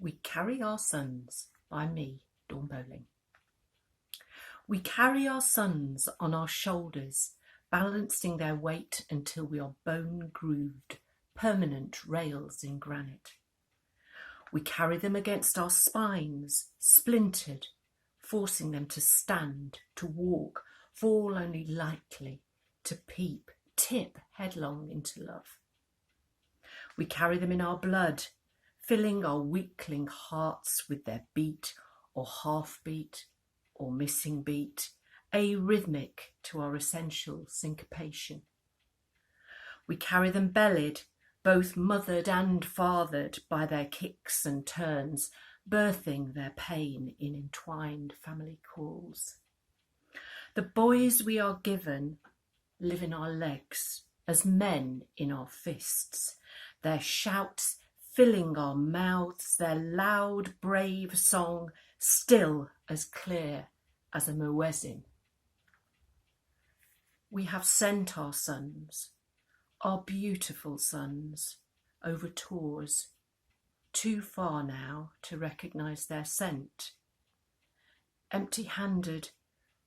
We Carry Our Sons by me, Dawn Bowling. We carry our sons on our shoulders, balancing their weight until we are bone-grooved, permanent rails in granite. We carry them against our spines, splintered, forcing them to stand, to walk, fall only lightly, to peep, tip headlong into love. We carry them in our blood, filling our weakling hearts with their beat or half-beat or missing beat, arrhythmic to our essential syncopation. We carry them bellied, both mothered and fathered by their kicks and turns, birthing their pain in entwined family calls. The boys we are given live in our legs, as men in our fists, their shouts filling our mouths, their loud, brave song still as clear as a muezzin. We have sent our sons, our beautiful sons, over tours, too far now to recognise their scent. Empty-handed,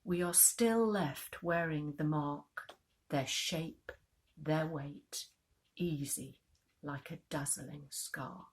we are still left wearing the mark, their shape, their weight, easy like a dazzling scar.